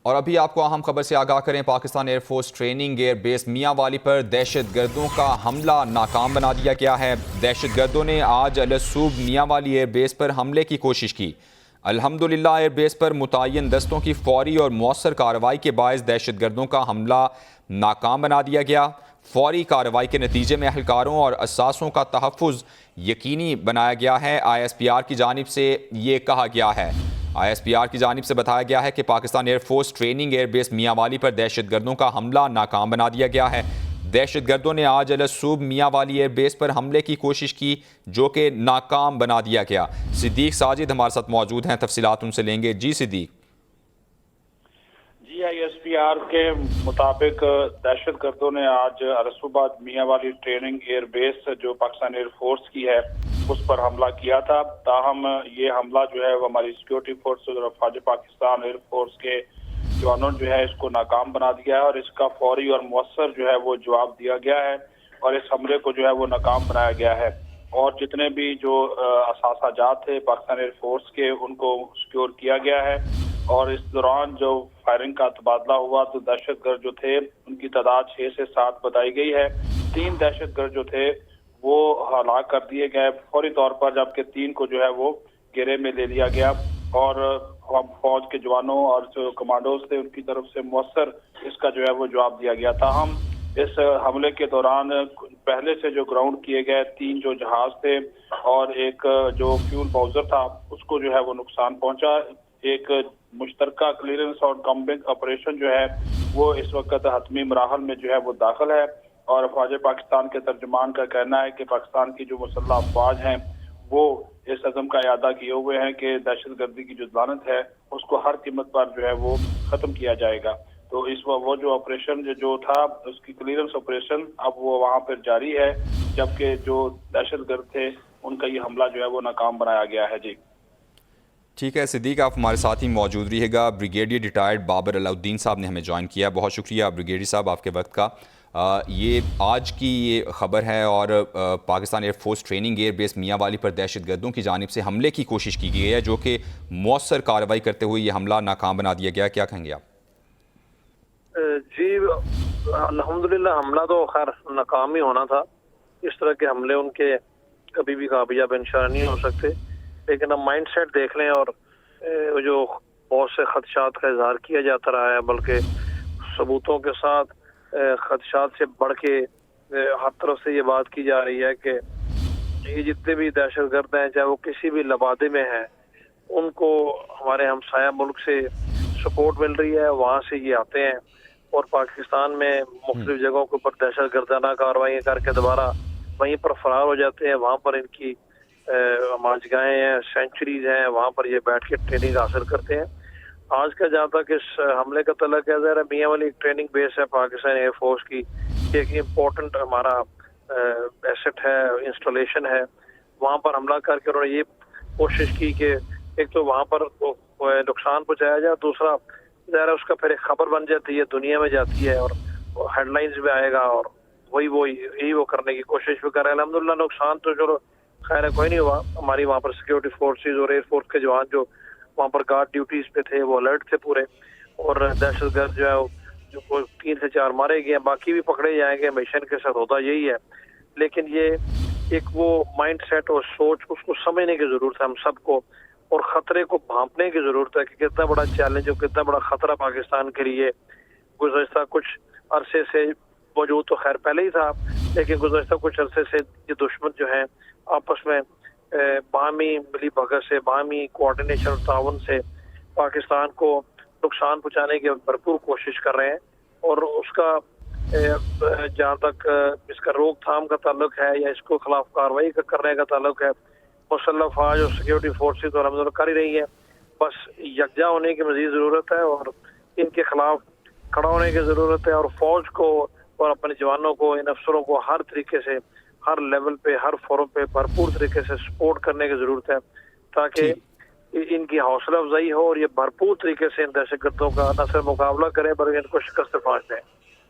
اور ابھی آپ کو اہم خبر سے آگاہ کریں، Pakistan air force training air base میاں والی پر دہشت گردوں کا حملہ ناکام بنا دیا گیا ہے۔ دہشت گردوں نے آج الصبح میاں والی ایئر بیس پر حملے کی کوشش کی۔ الحمدللہ ایئر بیس پر متعین دستوں کی فوری اور مؤثر کارروائی کے باعث دہشت گردوں کا حملہ ناکام بنا دیا گیا۔ فوری کارروائی کے نتیجے میں اہلکاروں اور اثاثوں کا تحفظ یقینی بنایا گیا ہے۔ آئی ایس پی آر کی جانب سے یہ کہا گیا ہے۔ آئی ایس پی آر کی جانب سے بتایا گیا ہے کہ Pakistan air force training air base میاں والی پر دہشت گردوں کا حملہ ناکام بنا دیا گیا ہے۔ دہشت گردوں نے آج الصبح میاں والی ایئر بیس پر حملے کی کوشش کی، جو کہ ناکام بنا دیا گیا۔ صدیق ساجد ہمارے ساتھ موجود ہیں، تفصیلات ان سے لیں گے۔ جی صدیق۔ جی آئی ایس پی آر کے مطابق دہشت گردوں نے آج الصبح میاں والی ٹریننگ ایئر بیس جو پاکستان ایئر فورس کی ہے اس پر حملہ کیا تھا۔ تاہم یہ حملہ جو ہے وہ ہماری سیکیورٹی فورس اور افواج پاکستان ایئر فورس کے جوانوں جو ہے اس کو ناکام بنا دیا ہے، اور اس کا فوری اور مؤثر جو ہے وہ جواب دیا گیا ہے، اور اس حملے کو جو ہے وہ ناکام بنایا گیا ہے۔ اور جتنے بھی جو اثاثہ جات تھے پاکستان ایئر فورس کے ان کو سیکیور کیا گیا ہے، اور اس دوران جو فائرنگ کا تبادلہ ہوا تو دہشت گرد جو تھے ان کی تعداد 6 سے 7 بتائی گئی ہے۔ 3 دہشت گرد جو تھے وہ ہلاک کر دیے گئے فوری طور پر، جبکہ 3 کو جو ہے وہ گھیرے میں لے لیا گیا، اور ہم فوج کے جوانوں اور جو کمانڈوز تھے ان کی طرف سے مؤثر اس کا جو ہے وہ جواب دیا گیا۔ تاہم اس حملے کے دوران پہلے سے جو گراؤنڈ کیے گئے 3 جو جہاز تھے اور ایک جو فیول باؤزر تھا اس کو جو ہے وہ نقصان پہنچا۔ ایک مشترکہ کلیئرنس اور کمبنگ آپریشن جو ہے وہ اس وقت حتمی مراحل میں جو ہے وہ داخل ہے، اور افواج پاکستان کے ترجمان کا کہنا ہے کہ پاکستان کی جو مسلح افواج ہیں وہ اس عزم کا اعادہ کیے ہوئے ہیں کہ دہشت گردی کی جو ذلت ہے اس کو ہر قیمت پر جو ہے وہ ختم کیا جائے گا۔ تو اس وہ جو آپریشن جو تھا اس کی کلیئرنس آپریشن اب وہ وہاں پر جاری ہے، جبکہ جو دہشت گرد تھے ان کا یہ حملہ جو ہے وہ ناکام بنایا گیا ہے۔ جی ٹھیک ہے صدیق، آپ ہمارے ساتھ ہی موجود رہیے گا۔ بریگیڈیئر ریٹائرڈ بابر علاؤالدین صاحب نے ہمیں جوائن کیا، بہت شکریہ بریگیڈیئر صاحب آپ کے وقت کا۔ یہ آج کی یہ خبر ہے، اور Pakistan air force training air base میاں والی پر دہشت گردوں کی جانب سے حملے کی کوشش کی گئی ہے، جو کہ مؤثر کارروائی کرتے ہوئے یہ حملہ ناکام بنا دیا گیا۔ کیا کہیں گے آپ؟ جی الحمدللہ حملہ تو خیر ناکام ہی ہونا تھا۔ اس طرح کے حملے ان کے کبھی بھی کامیاب انشاءاللہ نہیں ہو سکتے، لیکن اب مائنڈ سیٹ دیکھ لیں، اور جو بہت سے خدشات کا اظہار کیا جاتا رہا ہے، بلکہ ثبوتوں کے ساتھ خدشات سے بڑھ کے ہر طرف سے یہ بات کی جا رہی ہے کہ یہ جتنے بھی دہشت گرد ہیں چاہے وہ کسی بھی لبادے میں ہیں ان کو ہمارے ہمسایہ ملک سے سپورٹ مل رہی ہے، وہاں سے یہ آتے ہیں اور پاکستان میں مختلف جگہوں کے اوپر دہشت گردانہ کارروائیاں کر کے دوبارہ وہیں پر فرار ہو جاتے ہیں۔ وہاں پر ان کی ماجگاہیں ہیں، سینچریز ہیں، وہاں پر یہ بیٹھ کے ٹریننگ حاصل کرتے ہیں۔ آج کا جہاں تک اس حملے کا تعلق ہے، ذرا میاں والی ٹریننگ بیس ہے پاکستان ایئر فورس کی، ایک امپورٹنٹ ہمارا ایسٹ ہے، انسٹالیشن ہے، وہاں پر حملہ کر کے انہوں نے یہ کوشش کی کہ ایک تو وہاں پر نقصان پہنچایا جائے، دوسرا ظاہر اس کا پھر ایک خبر بن جاتی ہے، دنیا میں جاتی ہے اور ہیڈ لائنز میں آئے گا، اور یہی وہ کرنے کی کوشش بھی کر رہے ہیں۔ الحمدللہ نقصان تو چلو خیر ہے کوئی نہیں ہوا۔ ہماری وہاں پر سیکیورٹی فورسز اور ایئر فورس کے جوان جو وہاں پر گارڈ ڈیوٹیز پہ تھے وہ الرٹ تھے پورے، اور دہشت گرد جو ہے جو 3 سے 4 مارے گئے ہیں، باقی بھی پکڑے جائیں گے۔ مشن کے ساتھ ہوتا یہی ہے، لیکن یہ ایک وہ مائنڈ سیٹ اور سوچ اس کو سمجھنے کی ضرورت ہے ہم سب کو، اور خطرے کو بھانپنے کی ضرورت ہے کہ کتنا بڑا چیلنج اور کتنا بڑا خطرہ پاکستان کے لیے گزشتہ کچھ عرصے سے موجود تو خیر پہلے ہی تھا، لیکن گزشتہ کچھ عرصے سے یہ دشمن جو ہیں آپس میں باہمی ملی بھگت سے، باہمی کوارڈینیشن اور تعاون سے پاکستان کو نقصان پہنچانے کی بھرپور کوشش کر رہے ہیں، اور اس کا جہاں تک اس کا روک تھام کا تعلق ہے یا اس کو خلاف کارروائی کرنے کا تعلق ہے، مسلح افواج اور سیکیورٹی فورسز تو الحمدللہ کر ہی رہی ہے، بس یکجا ہونے کی مزید ضرورت ہے اور ان کے خلاف کھڑا ہونے کی ضرورت ہے، اور فوج کو اور اپنے جوانوں کو، ان افسروں کو ہر طریقے سے، ہر لیول پہ، ہر فورم پہ بھرپور طریقے سے سپورٹ کرنے کی ضرورت ہے، تاکہ ان کی حوصلہ افزائی ہو اور یہ بھرپور طریقے سے ان دہشت گردوں کا نہ صرف مقابلہ کریں بلکہ ان کو شکست پہنچ دیں۔